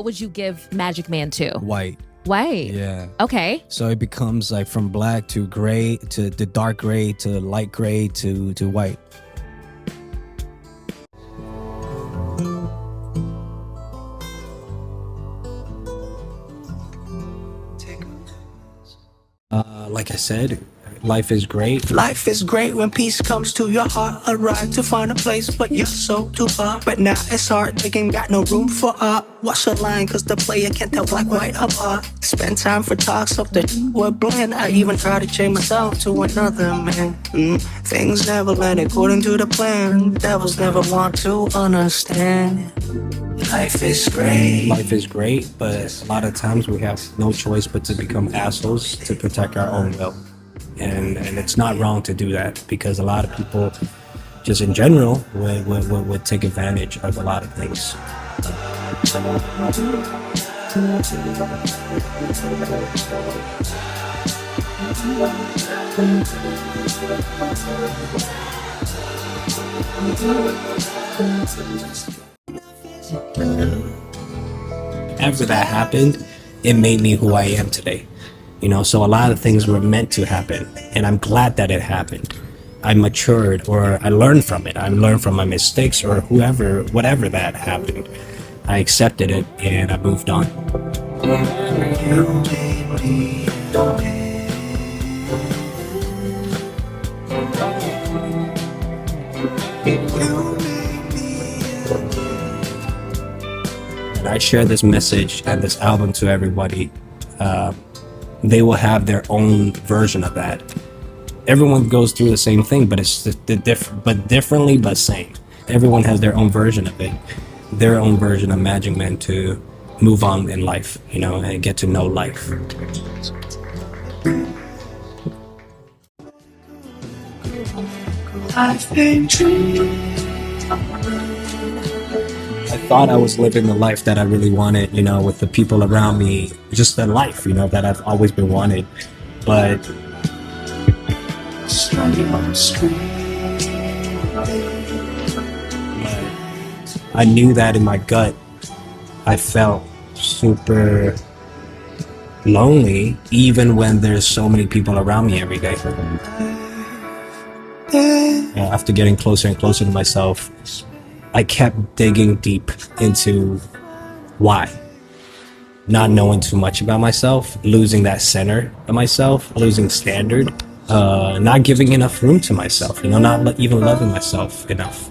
What would you give Magic Man 2? White. White? Yeah. Okay. So it becomes like from black to gray to the dark gray to light gray to white. Like I said, life is great. Life is great when peace comes to your heart. Arrive to find a place, but you're so too far. But now it's hard, they ain't got no room for art. Watch the line, cause the player can't tell black, white apart. Spend time for talks of the word blend. I even try to change myself to another man. Things never land according to the plan. Devils never want to understand. Life is great. Life is great, but a lot of times we have no choice but to become assholes to protect our own will. And it's not wrong to do that, because a lot of people, just in general, would take advantage of a lot of things. After that happened, it made me who I am today. You know, so a lot of things were meant to happen, and I'm glad that it happened. I matured, or I learned from it. I learned from my mistakes, or whatever that happened. I accepted it, and I moved on. And I share this message and this album to everybody. They will have their own version of that. Everyone goes through the same thing, but it's differently, but same. Everyone has their own version of it, their own version of Magic Man to move on in life, you know, and get to know life. I've been dreaming. I thought I was living the life that I really wanted, you know, with the people around me, just the life, you know, that I've always been wanted. But I knew that in my gut. I felt super lonely, even when there's so many people around me every day. After getting closer and closer to myself, I kept digging deep into why. Not knowing too much about myself, losing that center of myself, losing standard, not giving enough room to myself, you know, not even loving myself enough.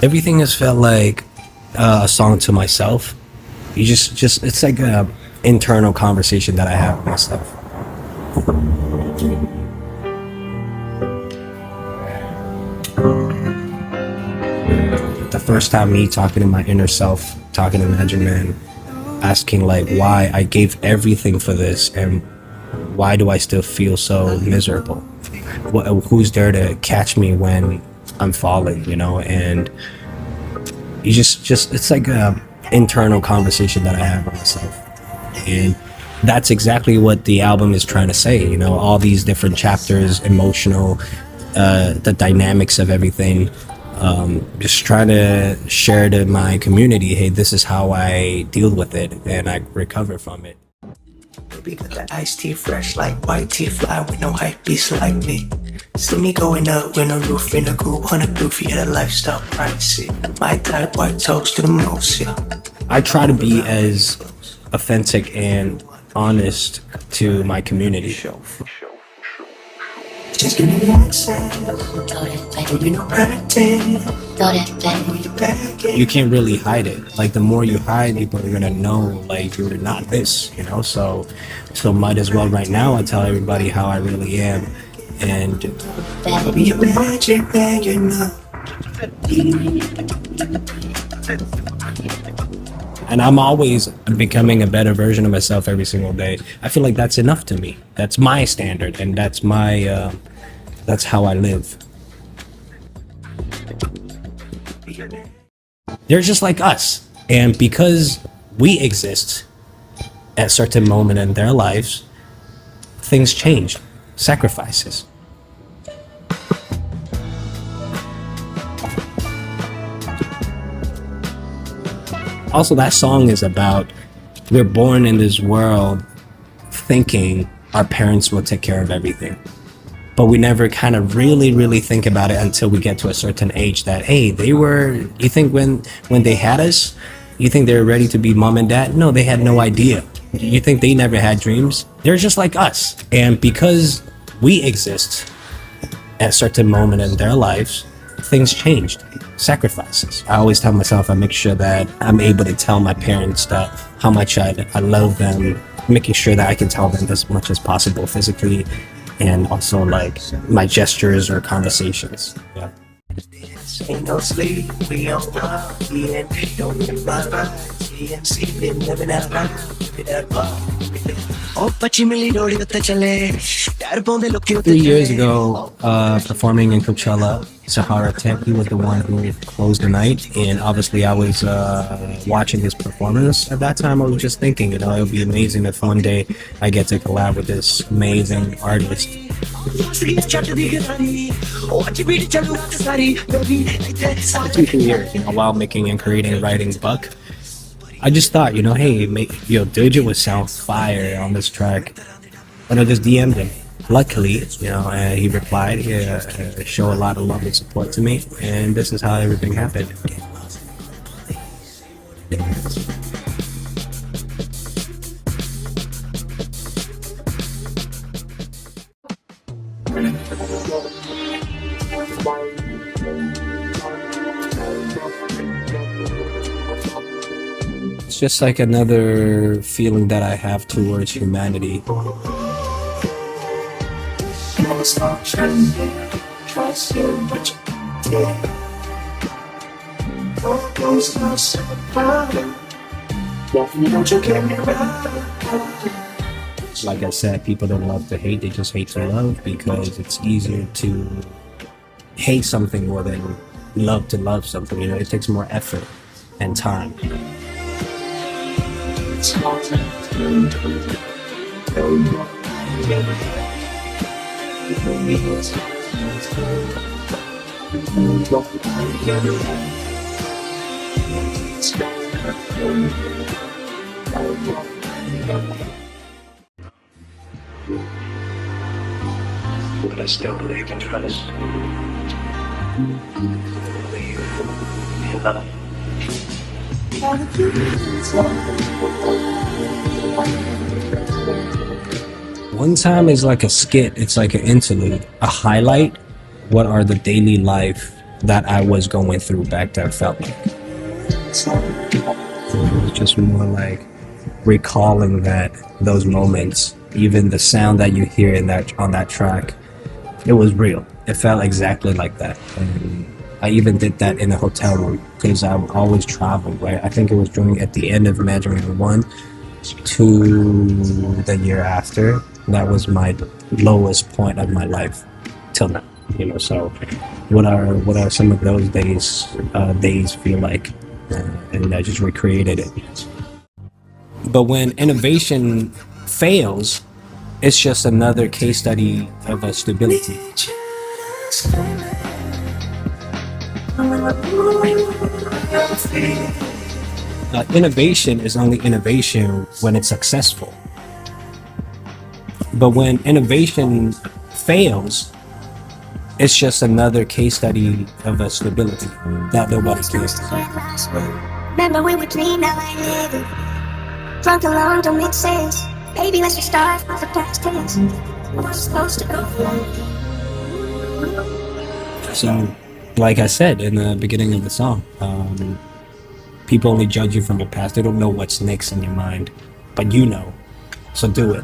Everything has felt like a song to myself. You just it's like a internal conversation that I have with myself. The first time me talking to my inner self, talking to Magic Man, asking like why I gave everything for this and why do I still feel so miserable? Who's there to catch me when I'm falling, you know? And you just it's like a internal conversation that I have with myself. And that's exactly what the album is trying to say, you know, all these different chapters, emotional, the dynamics of everything, just trying to share to my community, hey, this is how I deal with it and I recover from it. Baby got the iced tea fresh like white tea, fly with no hype beast like me. See me going up with a roof in a coupe on a goofy at a lifestyle pricey. My type white toast to the most, yeah. I try to be as authentic and honest to my community. Just give me access. You know you can't really hide it. Like the more you hide, people are gonna know like you're not this, you know. So might as well right now I tell everybody how I really am. And be a magic man, you know. And I'm always becoming a better version of myself every single day. I feel like that's enough to me. That's my standard, and that's my that's how I live. They're just like us, and because we exist at a certain moment in their lives, things change. Sacrifices. Also, that song is about, we're born in this world thinking our parents will take care of everything. But we never kind of really think about it until we get to a certain age that, hey, you think when they had us, you think they were ready to be mom and dad? No, they had no idea. You think they never had dreams? They're just like us. And because we exist at a certain moment in their lives, things changed. Sacrifices. I always tell myself, I make sure that I'm able to tell my parents that how much I love them, making sure that I can tell them as much as possible physically, and also like my gestures or conversations. Yeah. Ain't no sleep, we on love, and don't get my vibe, sleeping, living out loud, give it that vibe. Oh, 3 years ago, performing in Coachella, Sahara Tech, he was the one who closed the night, and obviously I was watching his performance. At that time, I was just thinking, it would be amazing if one day I get to collab with this amazing artist. 2 years, while making and creating, writing Buck, I just thought, hey, Doja would sound fire on this track. And I just DM'd him. Luckily, he replied, show a lot of love and support to me, and this is how everything happened. It's just like another feeling that I have towards humanity. Like I said, people don't love to hate, they just hate to love, because it's easier to hate something more than love to love something. It takes more effort and time. But I still believe in trust. Believe in love. One time is like a skit, it's like an interlude, a highlight. What are the daily life that I was going through back then felt like? It was just more like recalling those moments. Even the sound that you hear on that track, it was real. It felt exactly like that. And I even did that in a hotel room because I would always travel, right? I think it was at the end of MagicMan1 to the year after. That was my lowest point of my life till now. So what are some of those days feel like? And I just recreated it. But when innovation fails, it's just another case study of a stability. Innovation is only innovation when it's successful. But when innovation fails, it's just another case study of a stability that nobody cares. Remember when we dreamed, now I live it. Drunk alone don't make sense. Baby, let's restart the past tense. We're supposed to go. So, like I said in the beginning of the song, people only judge you from your past. They don't know what's next in your mind, but you know. So do it.